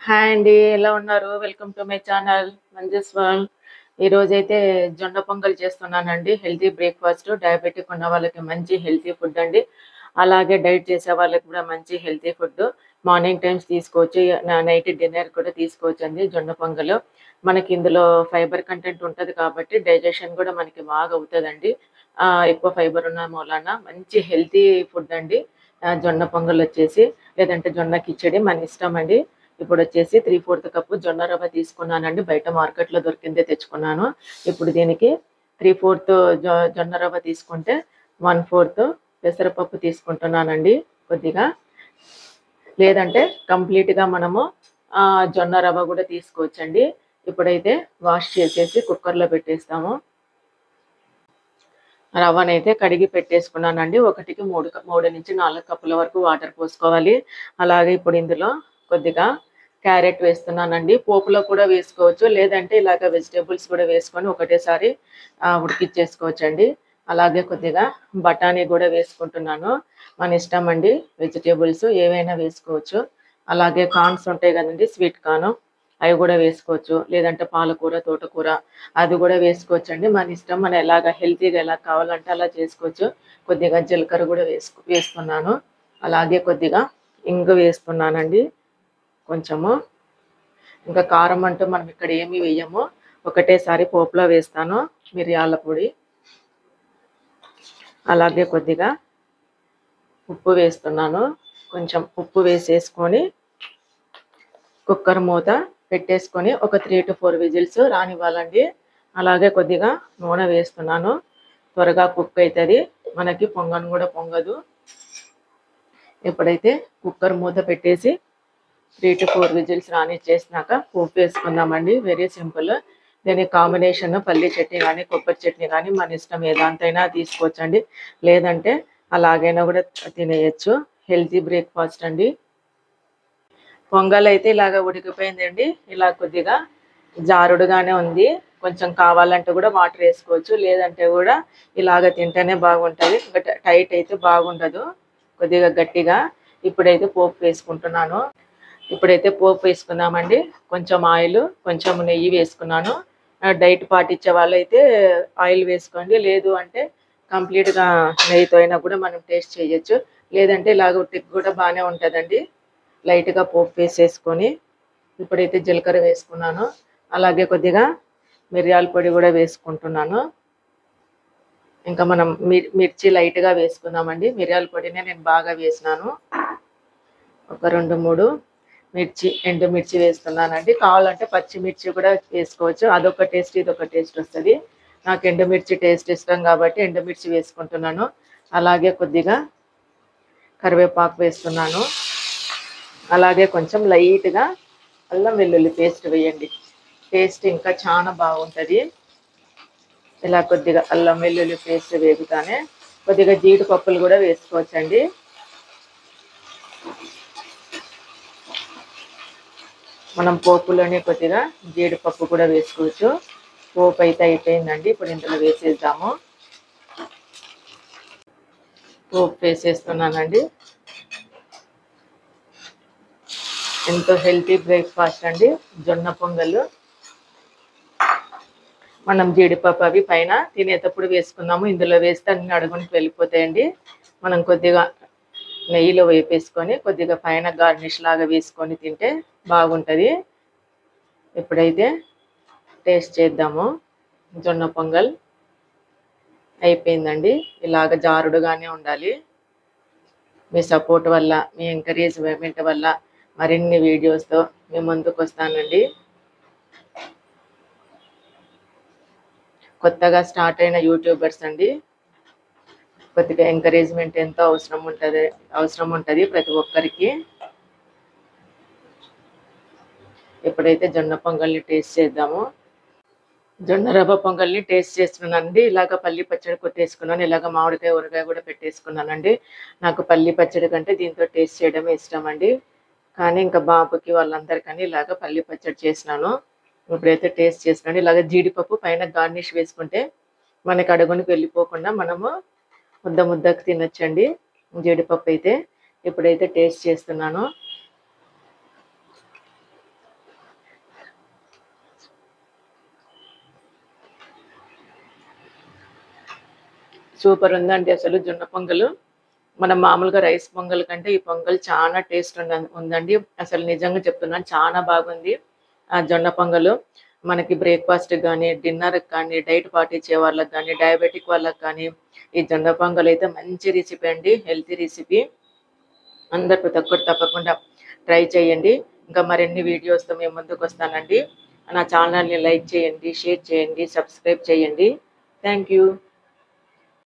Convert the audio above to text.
Hi అండి. ఎలా ఉన్నారు? Welcome to my channel Manju's world. ఈరోజైతే జొన్న పొంగల్ చేస్తున్నానండి. Healthy breakfast. డయాబెటిక్ ఉన్న వాళ్ళకి మంచి హెల్తీ ఫుడ్ అండి. అలాగే డైట్ చేసే వాళ్ళకి కూడా మంచి హెల్తీ ఫుడ్. మార్నింగ్ టైమ్స్ తీసుకోవచ్చు. నైట్ డిన్నర్ కూడా తీసుకోవచ్చండి జొన్న పొంగలు. మనకి ఇందులో ఫైబర్ కంటెంట్ ఉంటది కాబట్టి డైజెషన్ కూడా మనకి బాగా అవుతదండి. ఎక్కువ ఫైబర్ ఉన్న మూలాన మంచి హెల్తీ ఫుడ్ అండి. జొన్న పొంగలొచ్చేసి లేదంటే జొన్న కిచిడి మన ఇష్టం అండి. ఇప్పుడొచ్చేసి 3/4 కప్పు జొన్న రవ్వ తీసుకున్నానండి. బయట మార్కెట్‌లో దొరికిందే తెచ్చుకున్నాను. ఇప్పుడు దీనికి 3/4 జొన్న రవ్వ తీసుకుంటే 1/4 పెసరపప్పు తీసుకుంటున్నానండి కొద్దిగా. లేదంటే కంప్లీట్‌గా మనము జొన్న రవ్వ గూడా తీసుకోవచ్చండి. ఇప్పుడైతే వాష్ చేసేసి కుక్కర్‌లో పెట్టేస్తాము. రవ్వనైతే కడిగి పెట్టేసుకున్నానండి. ఒకటికి 3-4 కప్పుల వరకు వాటర్ పోసుకోవాలి. అలాగే ఇప్పుడు ఇందులో కొద్దిగా క్యారెట్ వేస్తున్నానండి. పోపులో కూడా వేసుకోవచ్చు. లేదంటే ఇలాగ వెజిటబుల్స్ కూడా వేసుకొని ఒకటేసారి ఉడికిచ్చేసుకోవచ్చండి. అలాగే కొద్దిగా బఠానీ కూడా వేసుకుంటున్నాను. మన ఇష్టం అండి. వెజిటబుల్స్ ఏవైనా వేసుకోవచ్చు. అలాగే కార్న్స్ ఉంటాయి కదండీ! స్వీట్ కార్న్ అవి కూడా వేసుకోవచ్చు. లేదంటే పాలకూర, తోటకూర అది కూడా వేసుకోవచ్చండి. మన ఇష్టం. మనం ఎలాగ హెల్తీగా ఎలా కావాలంటే అలా చేసుకోవచ్చు. కొద్దిగా జీలకర్ర కూడా వేస్తున్నాను. అలాగే కొద్దిగా ఇంగు వేస్తున్నానండి కొంచెము. ఇంకా కారం అంటూ మనం ఇక్కడ ఏమి వేయము. ఒకటేసారి పోపులో వేస్తాను. మిరియాల పొడి, అలాగే కొద్దిగా ఉప్పు వేస్తున్నాను. కొంచెం ఉప్పు వేసేసుకొని కుక్కర్ మూత పెట్టేసుకొని ఒక 3-4 విజిల్స్ రానివ్వాలండి. అలాగే కొద్దిగా నూనె వేస్తున్నాను. త్వరగా కుక్ అవుతుంది. మనకి పొంగను కూడా పొంగదు. ఇప్పుడైతే కుక్కర్ మూత పెట్టేసి 3-4 విజిల్స్ రానిచ్చేసినాక పోపు వేసుకుందామండి. Very simple. దీనికి కాంబినేషన్ పల్లి చట్నీ కానీ కొబ్బరి చట్నీ కానీ మన ఇష్టం ఏదాంతైనా తీసుకోవచ్చండి. లేదంటే అలాగైనా కూడా తినేయచ్చు. హెల్తీ బ్రేక్ఫాస్ట్ అండి. పొంగల్ అయితే ఇలాగ ఉడికిపోయిందండి. ఇలా కొద్దిగా జారుడుగానే ఉంది. కొంచెం కావాలంటే కూడా వాటర్ వేసుకోవచ్చు. లేదంటే కూడా ఇలాగ తింటేనే బాగుంటుంది. టైట్ అయితే బాగుండదు. కొద్దిగా గట్టిగా. ఇప్పుడైతే పోపు వేసుకుంటున్నాను. ఇప్పుడైతే పోపు వేసుకుందామండి. కొంచెం ఆయిల్, కొంచెం నెయ్యి వేసుకున్నాను. డైట్ పాటించే వాళ్ళైతే ఆయిల్ వేసుకోండి. లేదు అంటే కంప్లీట్‌గా నెయ్యితో అయినా కూడా మనం టేస్ట్ చేయొచ్చు. లేదంటే ఇలాగ ఉట్టికి కూడా బాగానే ఉంటుందండి. లైట్‌గా పోపు వేసేసుకొని ఇప్పుడైతే జీలకర్ర వేసుకున్నాను. అలాగే కొద్దిగా మిరియాల పొడి కూడా వేసుకుంటున్నాను. ఇంకా మనం మిర్చి లైట్‌గా వేసుకుందామండి. మిరియాల పొడినే నేను బాగా వేసినాను. ఒక 2, 3 ఎండుమిర్చి వేస్తున్నానండి. కావాలంటే పచ్చిమిర్చి కూడా వేసుకోవచ్చు. అదొక టేస్ట్, ఇదొక టేస్ట్ వస్తది. నాకు ఎండుమిర్చి టేస్ట్ ఇష్టం కాబట్టి ఎండుమిర్చి వేసుకుంటున్నాను. అలాగే కొద్దిగా కరివేపాకు వేస్తున్నాను. అలాగే కొంచెం లైట్‌గా అల్లం వెల్లుల్లి పేస్ట్ వేయండి. టేస్ట్ ఇంకా చాలా బాగుంటుంది. ఇలా కొద్దిగా అల్లం వెల్లుల్లి పేస్ట్ వేగుతానే కొద్దిగా జీడిపప్పులు కూడా వేసుకోవచ్చండి. మనం పోపులోనే కొద్దిగా జీడిపప్పు కూడా వేసుకోవచ్చు. పోపు అయితే అయిపోయిందండి. ఇప్పుడు ఇందులో వేసేద్దాము. పోపు వేసేస్తున్నానండి. ఎంతో హెల్తీ బ్రేక్ఫాస్ట్ అండి జొన్న పొంగల్. మనం జీడిపప్పు అవి పైన తినేటప్పుడు వేసుకుందాము. ఇందులో వేస్తే అన్ని అడుగునికి వెళ్ళిపోతాయండి. మనం కొద్దిగా నెయ్యిలో వేపేసుకొని కొద్దిగా పైన గార్నిష్ లాగా వేసుకొని తింటే బాగుంటుంది. ఇప్పుడైతే టేస్ట్ చేద్దాము. జొన్న పొంగల్ అయిపోయిందండి. ఇలాగ జారుడుగానే ఉండాలి. మీ సపోర్ట్ వల్ల, మీ ఎంకరేజ్మెంట్ వల్ల మరిన్ని వీడియోస్తో మీ ముందుకు వస్తానండి. కొత్తగా స్టార్ట్ అయిన యూట్యూబర్స్ అండి. కొద్దిగా ఎంకరేజ్మెంట్ ఎంతో అవసరం ఉంటుంది ప్రతి ఒక్కరికి. ఇప్పుడైతే జొన్న పొంగల్ని టేస్ట్ చేద్దాము. జొన్న రవ్వ పొంగల్ని టేస్ట్ చేస్తున్నానండి. ఇలాగ పల్లి పచ్చడి కొట్టేసుకున్నాను. ఇలాగ మామిడికాయ, ఊరగాయ కూడా పెట్టేసుకున్నానండి. నాకు పల్లి పచ్చడి కంటే దీంతో టేస్ట్ చేయడమే ఇష్టం అండి. కానీ ఇంకా బాబుకి వాళ్ళందరికని ఇలాగ పల్లి పచ్చడి చేసినాను. ఇప్పుడైతే టేస్ట్ చేసినాను. ఇలాగ జీడిపప్పు పైన గార్నిష్ వేసుకుంటే మనకి అడుగునికి వెళ్ళిపోకుండా మనము ముద్దకు తినొచ్చండి జీడిపప్పు అయితే. ఇప్పుడైతే టేస్ట్ చేస్తున్నాను. సూపర్ ఉందండి అసలు జొన్న పొంగలు. మనం మామూలుగా రైస్ పొంగల్ కంటే ఈ పొంగల్ చాలా టేస్ట్ ఉందండి. అసలు నిజంగా చెప్తున్నాను చాలా బాగుంది. ఆ జొన్న పొంగలు మనకి బ్రేక్‌ఫాస్ట్‌కి గానీ, డిన్నర్‌కి కానీ, డైట్ పాటించే వాళ్ళకి గానీ, డయాబెటిక్ వాళ్ళకి కానీ, ఈ జొన్న పొంగలయితే మంచి రెసిపీ అండి. Healthy recipe. అందరూ ప్రతి ఒక్కరు తప్పకుండా ట్రై చేయండి. ఇంకా మరిన్ని వీడియోస్‌తో మేము ముందుకొస్తానండి. నా ఛానల్‌ని లైక్ చేయండి, షేర్ చేయండి, సబ్స్క్రైబ్ చేయండి. Thank you.